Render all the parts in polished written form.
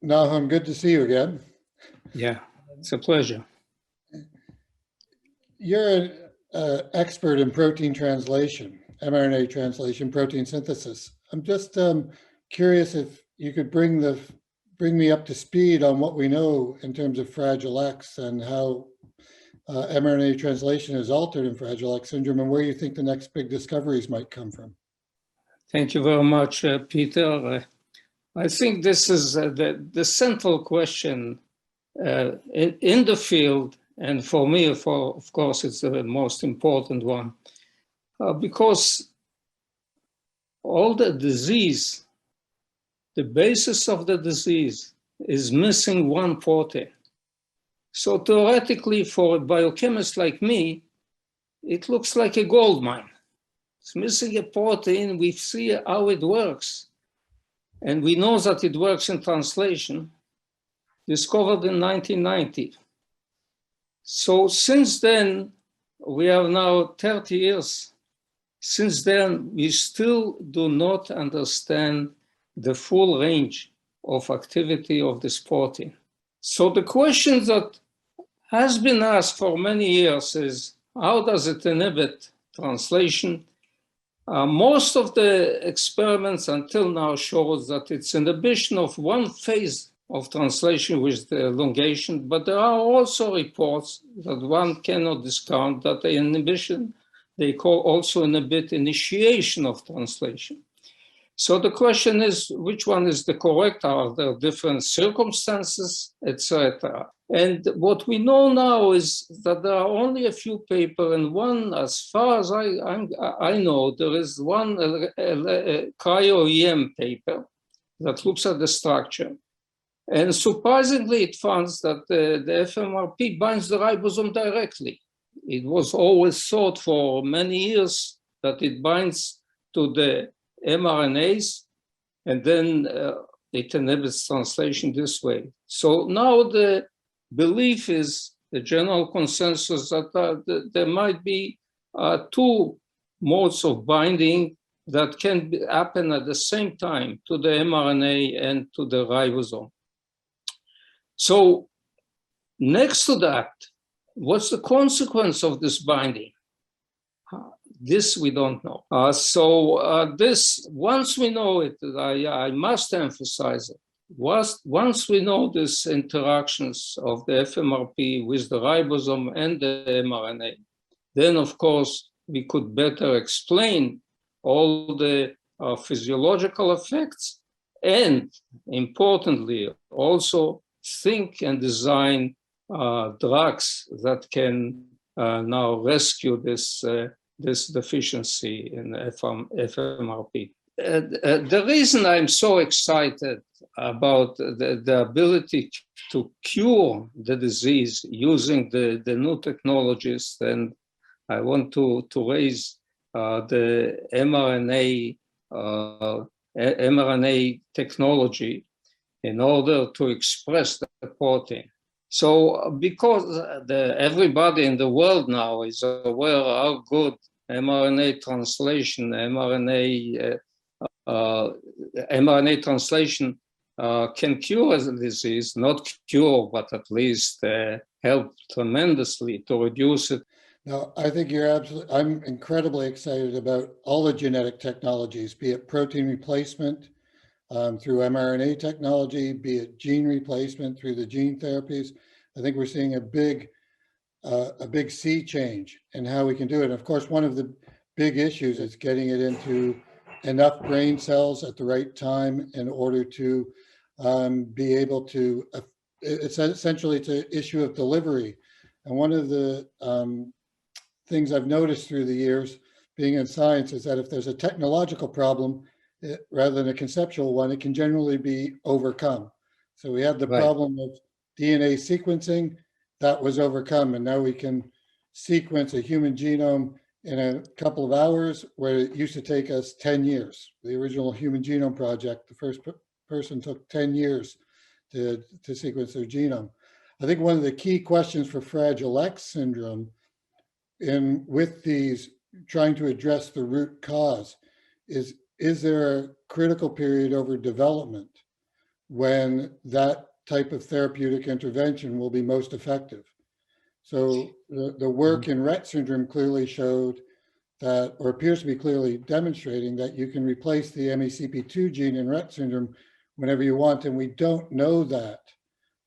Nahum, good to see you again. Yeah, it's a pleasure. You're an expert in protein translation, mRNA translation, protein synthesis. I'm just curious if you could bring me up to speed on what we know in terms of Fragile X and how mRNA translation is altered in Fragile X syndrome, and where you think the next big discoveries might come from. Thank you very much, Peter. I think this is the central question in the field, and for me, of course, it's the most important one, because all the disease, the basis of the disease is missing one protein. So theoretically, for a biochemist like me, it looks like a gold mine. It's missing a protein, we see how it works. And we know that it works in translation, discovered in 1990. So since then, we have now 30 years. Since then, we still do not understand the full range of activity of this protein. So the question that has been asked for many years is, how does it inhibit translation? Most of the experiments until now shows that it's inhibition of one phase of translation, which is the elongation, but there are also reports that one cannot discount that the inhibition, they also inhibit initiation of translation. So the question is, which one is the correct? Are there different circumstances, etc.? And what we know now is that there are only a few papers, and one, as far as I know, there is one cryo-EM paper that looks at the structure. And surprisingly, it finds that the FMRP binds the ribosome directly. It was always thought for many years that it binds to the mRNAs, and then it inhibits translation this way. So now the belief is, the general consensus, that there might be two modes of binding that can happen at the same time to the mRNA and to the ribosome. So next to that, what's the consequence of this binding? This we don't know. This, once we know it, I must emphasize it, once we know these interactions of the FMRP with the ribosome and the mRNA, then of course we could better explain all the physiological effects, and importantly also think and design drugs that can now rescue this deficiency in FMRP. The reason I'm so excited about the ability to cure the disease using the new technologies, and I want to raise the mRNA technology in order to express the protein. So because everybody in the world now is aware how good mRNA translation, mRNA translation can cure the disease, not cure, but at least help tremendously to reduce it. No, I think you're absolutely, I'm incredibly excited about all the genetic technologies, be it protein replacement through mRNA technology, be it gene replacement through the gene therapies. I think we're seeing a big sea change in how we can do it. And of course, one of the big issues is getting it into enough brain cells at the right time in order to be able to, it's essentially it's an issue of delivery. And one of the things I've noticed through the years being in science is that if there's a technological problem, rather than a conceptual one, it can generally be overcome. So we had the problem of DNA sequencing, that was overcome, and now we can sequence a human genome in a couple of hours, where it used to take us 10 years. The original Human Genome Project, the first person took 10 years to sequence their genome. I think one of the key questions for Fragile X syndrome, with these trying to address the root cause, is there a critical period over development when that type of therapeutic intervention will be most effective. So the work in Rett syndrome clearly showed that, or appears to be clearly demonstrating that you can replace the MECP2 gene in Rett syndrome whenever you want, and we don't know that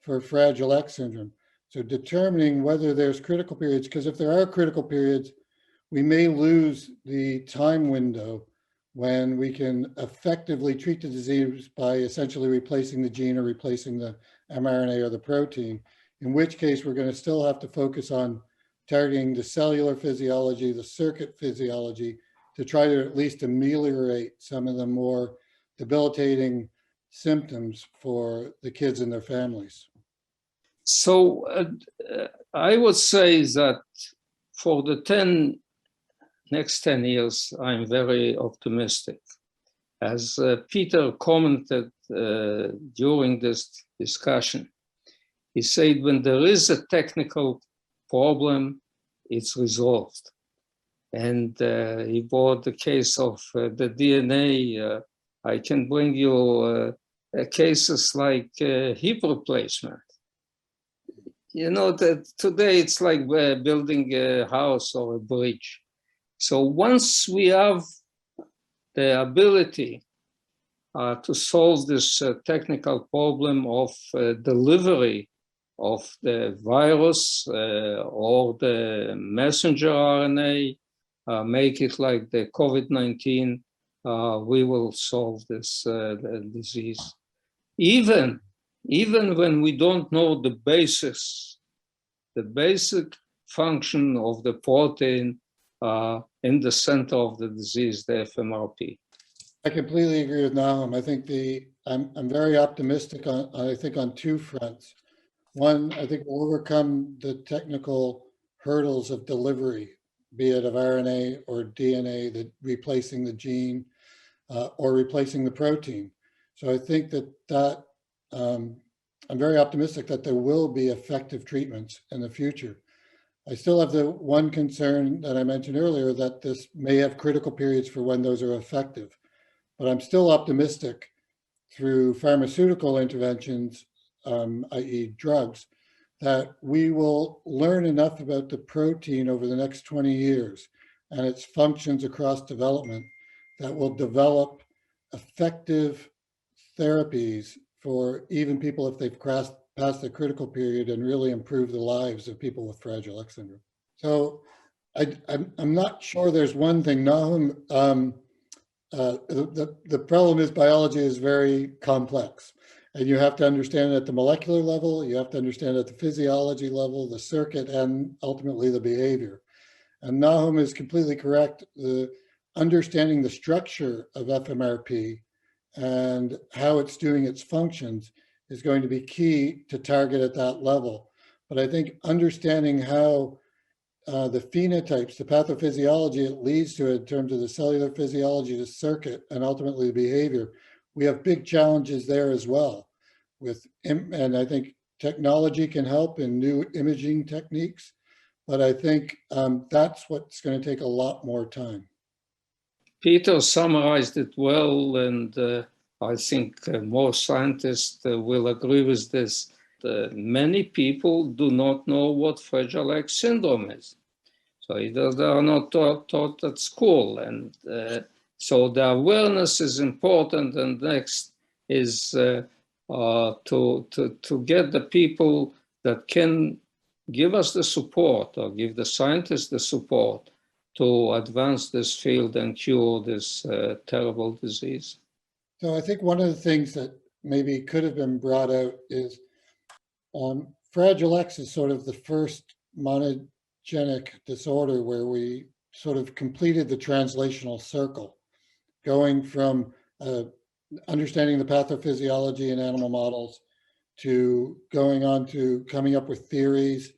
for Fragile X syndrome. So determining whether there's critical periods, because if there are critical periods, we may lose the time window when we can effectively treat the disease by essentially replacing the gene or replacing the mRNA or the protein, in which case we're going to still have to focus on targeting the cellular physiology, the circuit physiology, to try to at least ameliorate some of the more debilitating symptoms for the kids and their families. So I would say that for the next 10 years, I'm very optimistic. As Peter commented during this discussion, he said when there is a technical problem, it's resolved. And he brought the case of the DNA. I can bring you cases like hip replacement. You know, that today it's like building a house or a bridge. So once we have the ability to solve this technical problem of delivery of the virus or the messenger RNA, make it like the COVID-19, we will solve this disease. Even when we don't know the basic function of the protein in the center of the disease, the FMRP. I completely agree with Nahum. I think I'm very optimistic on two fronts. One, I think we'll overcome the technical hurdles of delivery, be it of RNA or DNA, that replacing the gene or replacing the protein. So I think that I'm very optimistic that there will be effective treatments in the future. I still have the one concern that I mentioned earlier, that this may have critical periods for when those are effective. But I'm still optimistic through pharmaceutical interventions, i.e. drugs, that we will learn enough about the protein over the next 20 years and its functions across development that will develop effective therapies for even people if they've passed the critical period, and really improve the lives of people with Fragile X syndrome. So I'm not sure there's one thing. Nahum, the problem is biology is very complex, and you have to understand it at the molecular level, you have to understand it at the physiology level, the circuit, and ultimately the behavior. And Nahum is completely correct. Understanding the structure of FMRP and how it's doing its functions is going to be key to target at that level. But I think understanding how the phenotypes, the pathophysiology it leads to in terms of the cellular physiology, the circuit, and ultimately the behavior, we have big challenges there as well. And I think technology can help in new imaging techniques, but I think that's what's going to take a lot more time. Peter summarized it well, and I think most scientists will agree with this. Many people do not know what Fragile X syndrome is. So they are not taught at school. And so the awareness is important. And next is to get the people that can give us the support, or give the scientists the support to advance this field and cure this terrible disease. So I think one of the things that maybe could have been brought out is Fragile X is sort of the first monogenic disorder where we sort of completed the translational circle, going from understanding the pathophysiology in animal models to going on to coming up with theories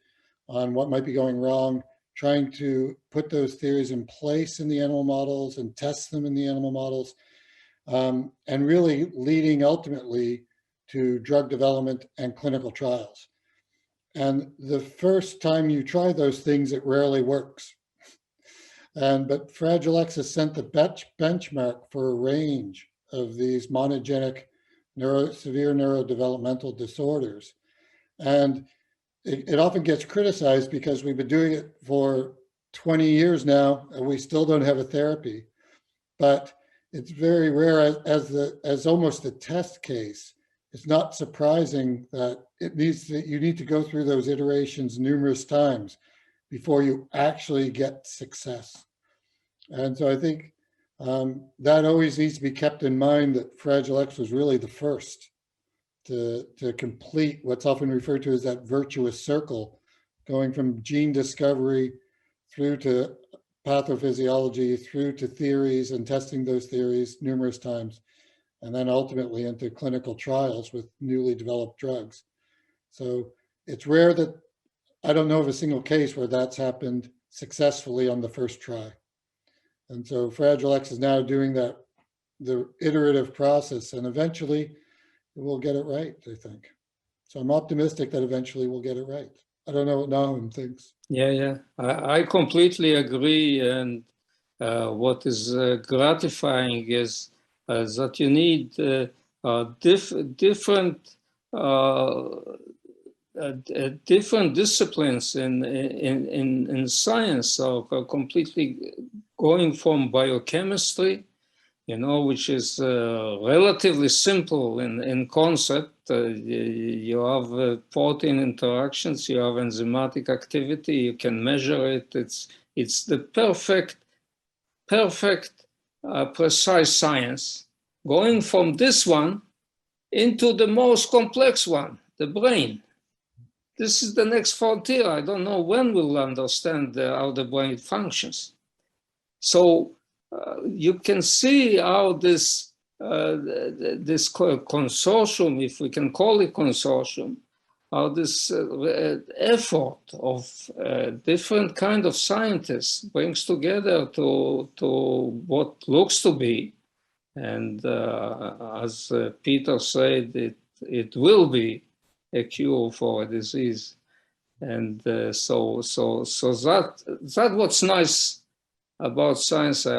on what might be going wrong, trying to put those theories in place in the animal models and test them in the animal models, and really leading ultimately to drug development and clinical trials. And the first time you try those things, it rarely works. But Fragile X has set the benchmark for a range of these monogenic severe neurodevelopmental disorders. And it often gets criticized because we've been doing it for 20 years now, and we still don't have a therapy. But it's very rare as almost a test case. It's not surprising that you need to go through those iterations numerous times before you actually get success. And so I think that always needs to be kept in mind, that Fragile X was really the first to complete what's often referred to as that virtuous circle, going from gene discovery through to pathophysiology, through to theories and testing those theories numerous times, and then ultimately into clinical trials with newly developed drugs. So it's rare that, I don't know of a single case where that's happened successfully on the first try. And so Fragile X is now doing that, the iterative process, and eventually we'll get it right, I think. So I'm optimistic that eventually we'll get it right. I don't know what Nahum thinks. Yeah. I completely agree. And what is gratifying is that you need different disciplines in science. So completely going from biochemistry, which is relatively simple in concept. You have protein interactions, you have enzymatic activity, you can measure it. It's the perfect, precise science. Going from this one into the most complex one, the brain. This is the next frontier. I don't know when we'll understand how the brain functions. So you can see how this consortium, if we can call it consortium, how this effort of different kind of scientists brings together to what looks to be, and as Peter said, it will be a cure for a disease. And so that what's nice about science. I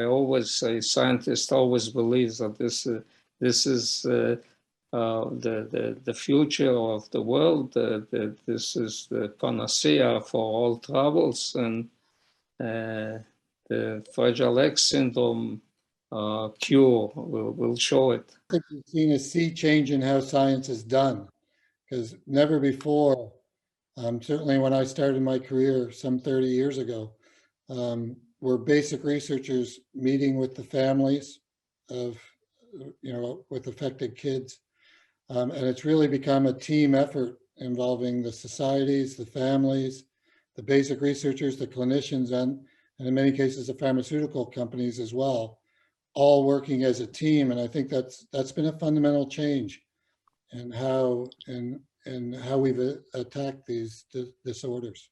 always say scientists always believe that this is the future of the world. This is the panacea for all troubles, and the Fragile X syndrome cure will show it. I think we've seen a sea change in how science is done, because never before, certainly when I started my career some 30 years ago, were basic researchers meeting with the families of, with affected kids. And it's really become a team effort involving the societies, the families, the basic researchers, the clinicians, and in many cases, the pharmaceutical companies as well, all working as a team. And I think that's been a fundamental change in how we've attacked these disorders.